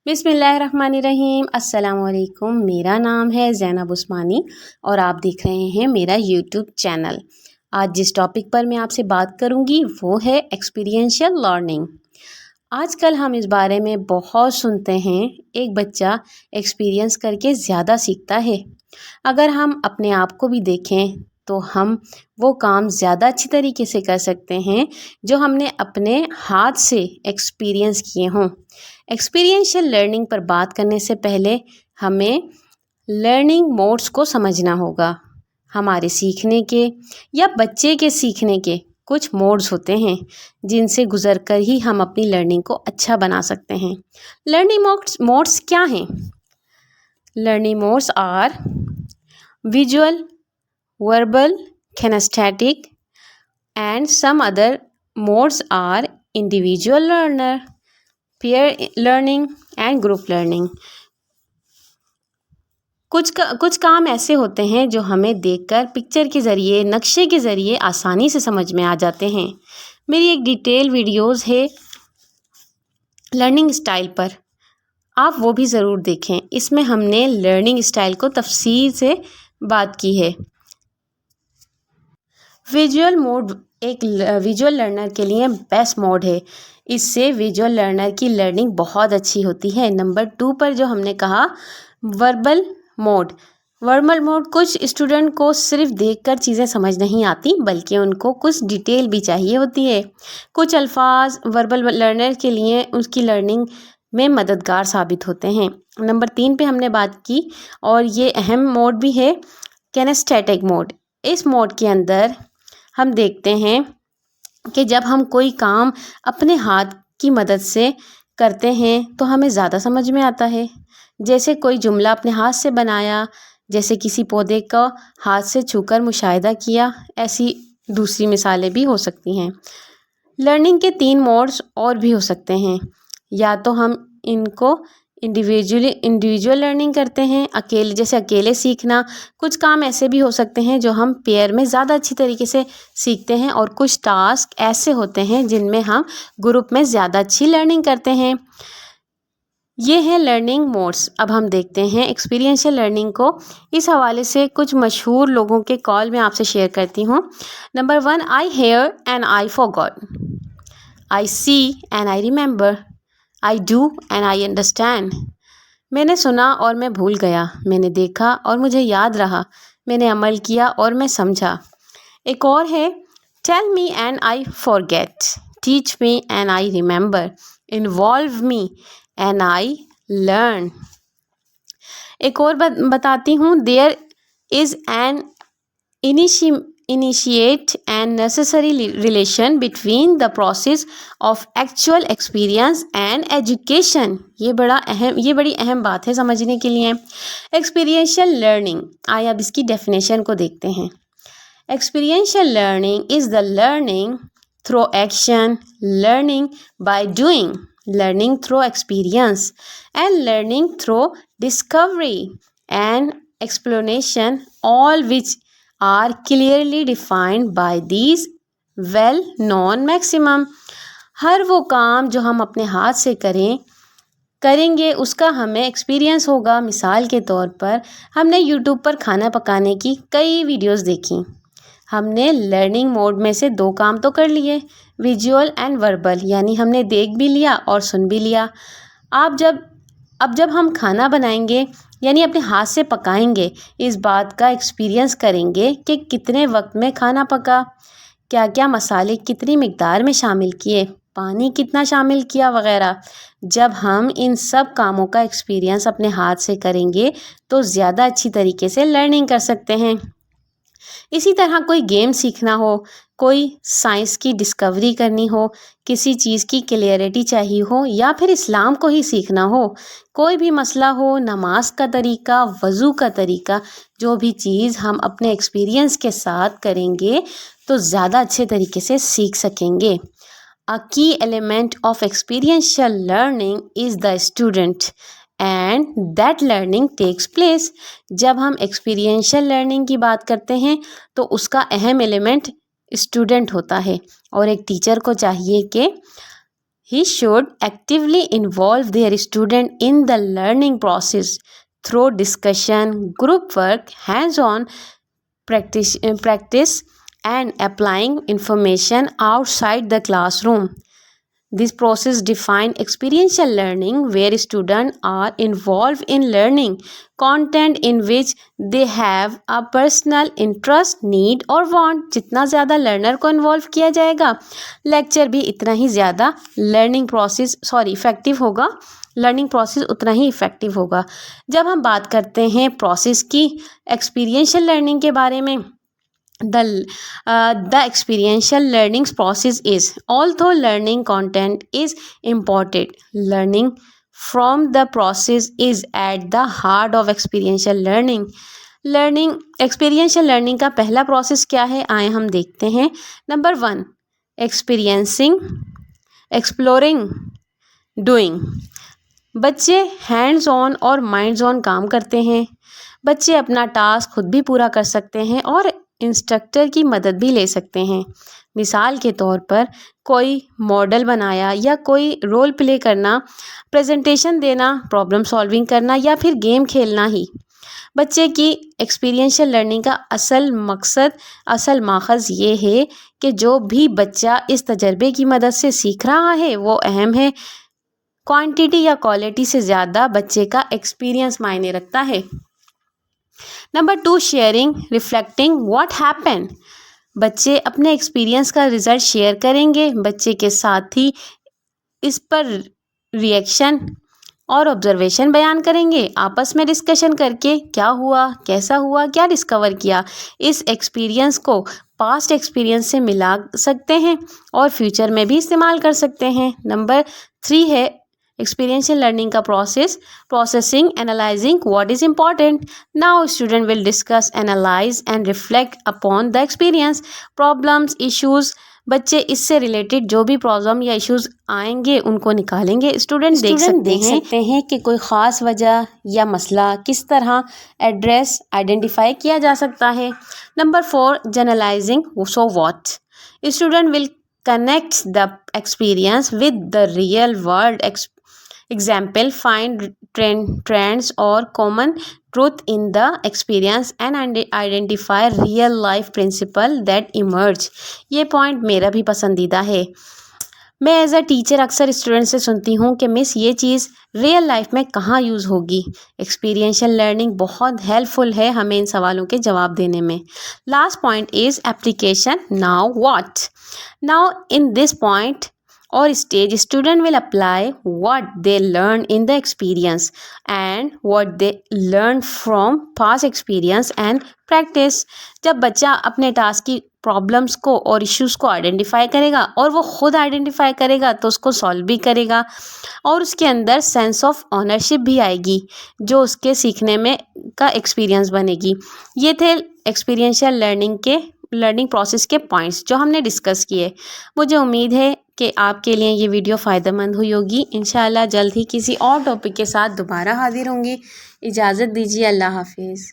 बिस्मिल्लाहिर्रहमानिर्रहीम। अस्सलाम वालेकुम। मेरा नाम है ज़ैनब उस्मानी और आप देख रहे हैं मेरा यूट्यूब चैनल। आज जिस टॉपिक पर मैं आपसे बात करूंगी वो है एक्सपीरियंशियल लर्निंग। आजकल हम इस बारे में बहुत सुनते हैं, एक बच्चा एक्सपीरियंस करके ज़्यादा सीखता है। अगर हम अपने आप को भी देखें तो हम वो काम ज़्यादा अच्छी तरीके से कर सकते हैं जो हमने अपने हाथ से एक्सपीरियंस किए हों। एक्सपीरियंशियल लर्निंग पर बात करने से पहले हमें लर्निंग मोड्स को समझना होगा। हमारे सीखने के या बच्चे के सीखने के कुछ मोड्स होते हैं जिनसे गुजर कर ही हम अपनी लर्निंग को अच्छा बना सकते हैं। लर्निंग मोड्स क्या हैं? Learning modes are visual, verbal, kinesthetic, and some other modes are individual learner, peer learning and group learning. कुछ काम ऐसे होते हैं जो हमें देखकर पिक्चर के ज़रिए, नक्शे के ज़रिए आसानी से समझ में आ जाते हैं। मेरी एक डिटेल वीडियोस है लर्निंग स्टाइल पर, आप वो भी ज़रूर देखें। इसमें हमने लर्निंग स्टाइल को तफसील से बात की है। विजुअल मोड एक विजुअल लर्नर के लिए बेस्ट मोड है। इससे विजुअल लर्नर की लर्निंग बहुत अच्छी होती है। नंबर 2 पर जो हमने कहा वर्बल मोड। वर्बल मोड कुछ स्टूडेंट को सिर्फ देखकर चीज़ें समझ नहीं आती बल्कि उनको कुछ डिटेल भी चाहिए होती है। कुछ अल्फाज वर्बल लर्नर के लिए उसकी लर्निंग में मददगार साबित होते हैं। नंबर 3 पे हमने बात की और ये अहम मोड भी है किनेस्थेटिक मोड। इस मोड के अंदर हम देखते हैं कि जब हम कोई काम अपने हाथ की मदद से करते हैं तो हमें ज़्यादा समझ में आता है। जैसे कोई जुमला अपने हाथ से बनाया, जैसे किसी पौधे का हाथ से छूकर मुशाहिदा किया, ऐसी दूसरी मिसालें भी हो सकती हैं। लर्निंग के 3 मोड्स और भी हो सकते हैं। या तो हम इनको इंडिविजुअल लर्निंग करते हैं, अकेले सीखना। कुछ काम ऐसे भी हो सकते हैं जो हम पेयर में ज़्यादा अच्छी तरीके से सीखते हैं और कुछ टास्क ऐसे होते हैं जिनमें हम ग्रुप में ज़्यादा अच्छी लर्निंग करते हैं। ये है लर्निंग मोड्स। अब हम देखते हैं एक्सपीरियंशियल लर्निंग को। इस हवाले से कुछ मशहूर लोगों के कॉल मैं आपसे शेयर करती हूँ। Number 1, I hear and I forgot, I see and I remember, I do and I understand. मैंने सुना और मैं भूल गया, मैंने देखा और मुझे याद रहा, मैंने अमल किया और मैं समझा। एक और है tell me and I forget, teach me and I remember, involve me and I learn. एक और बताती हूँ, there is an initiate and necessary relation between the process of actual experience and education. ये बड़ी अहम बात है समझने के लिए। एक्सपीरियंशियल लर्निंग, आइए अब इसकी डेफिनेशन को देखते हैं। Experiential learning is the learning through action, learning by doing, learning through experience, and learning through discovery and explanation, all which are clearly defined by these well known maximum. हर वो काम जो हम अपने हाथ से करेंगे उसका हमें एक्सपीरियंस होगा। मिसाल के तौर पर हमने यूट्यूब पर खाना पकाने की कई वीडियोस देखी। हमने लर्निंग मोड में से 2 काम तो कर लिए, विजुअल एंड वर्बल, यानी हमने देख भी लिया और सुन भी लिया। अब जब हम खाना बनाएंगे यानी अपने हाथ से पकाएंगे, इस बात का एक्सपीरियंस करेंगे कि कितने वक्त में खाना पका, क्या क्या मसाले कितनी मिकदार में शामिल किए, पानी कितना शामिल किया वगैरह। जब हम इन सब कामों का एक्सपीरियंस अपने हाथ से करेंगे तो ज़्यादा अच्छी तरीके से लर्निंग कर सकते हैं। इसी तरह कोई गेम सीखना हो, कोई साइंस की डिस्कवरी करनी हो, किसी चीज़ की क्लियरिटी चाहिए हो या फिर इस्लाम को ही सीखना हो, कोई भी मसला हो, नमाज का तरीका, वज़ू का तरीका, जो भी चीज़ हम अपने एक्सपीरियंस के साथ करेंगे तो ज़्यादा अच्छे तरीके से सीख सकेंगे। A key element of experiential learning is the student and that learning takes place. जब हम एक्सपीरियंशियल लर्निंग की बात करते हैं तो उसका अहम एलिमेंट स्टूडेंट होता है और एक टीचर को चाहिए कि He should actively involve their student in the learning process through discussion, group work, hands-on practice and applying information outside the classroom. This process defines experiential learning where students are involved in learning content in which they have a personal interest, need or want. जितना ज़्यादा learner को involve किया जाएगा lecture भी इतना ही ज़्यादा effective होगा, learning process उतना ही इफ़ेक्टिव होगा। जब हम बात करते हैं प्रोसेस की एक्सपीरियंशियल लर्निंग के बारे में, the experiential learning process is, although learning content is important, learning from the process is at the heart of experiential learning. experiential learning का पहला प्रोसेस क्या है, आए हम देखते हैं। Number 1, experiencing, exploring, doing। बच्चे हैंड्स ऑन और माइंड्स ऑन काम करते हैं। बच्चे अपना टास्क खुद भी पूरा कर सकते हैं और इंस्ट्रक्टर की मदद भी ले सकते हैं। मिसाल के तौर पर कोई मॉडल बनाया या कोई रोल प्ले करना, प्रेजेंटेशन देना, प्रॉब्लम सॉल्विंग करना या फिर गेम खेलना ही बच्चे की एक्सपीरियंशियल लर्निंग का असल माखज़ ये है कि जो भी बच्चा इस तजर्बे की मदद से सीख रहा है वो अहम है। क्वांटिटी या क्वालिटी से ज़्यादा बच्चे का एक्सपीरियंस मायने रखता है। Number 2, sharing, reflecting what happen. बच्चे अपने एक्सपीरियंस का रिज़ल्ट शेयर करेंगे। बच्चे के साथ ही इस पर रिएक्शन और ऑब्जर्वेशन बयान करेंगे। आपस में डिस्कशन करके क्या हुआ, कैसा हुआ, क्या डिस्कवर किया, इस एक्सपीरियंस को पास्ट एक्सपीरियंस से मिला सकते हैं और फ्यूचर में भी इस्तेमाल कर सकते हैं। नंबर 3 है एक्सपीरियंशियल लर्निंग का processing, analysing what is important. Now student will discuss, analyse and reflect upon the experience. Problems, issues, बच्चे इससे रिलेटेड जो भी प्रॉब्लम या इश्यूज़ आएंगे उनको निकालेंगे। स्टूडेंट देख सकते हैं कि कोई ख़ास वजह या मसला किस तरह आइडेंटिफाई किया जा सकता है। Number 4, generalising, so what. Student will connect the experience with the real world example, find trends or common truth in the experience and identify real life principle that emerge। ये पॉइंट मेरा भी पसंदीदा है। मैं एज अ टीचर अक्सर student से सुनती हूँ कि मिस ये चीज़ रियल लाइफ में कहाँ यूज़ होगी। एक्सपीरियंशियल लर्निंग बहुत हेल्पफुल है हमें इन सवालों के जवाब देने में। Last point is application. Now what. Now in this point or stage, student will apply what they learn in the experience and what they learn from past experience and practice। जब बच्चा अपने टास्क की problems को और issues को identify करेगा और वो खुद आइडेंटिफाई करेगा तो उसको सॉल्व भी करेगा और उसके अंदर सेंस ऑफ ऑनरशिप भी आएगी जो उसके सीखने में का एक्सपीरियंस बनेगी। ये थे एक्सपीरियंशियल लर्निंग प्रोसेस के पॉइंट्स जो हमने डिस्कस किए। मुझे उम्मीद है कि आपके लिए ये वीडियो फ़ायदेमंद हुई होगी। इंशाअल्लाह जल्द ही किसी और टॉपिक के साथ दोबारा हाजिर होंगी। इजाज़त दीजिए, अल्लाह हाफिज़।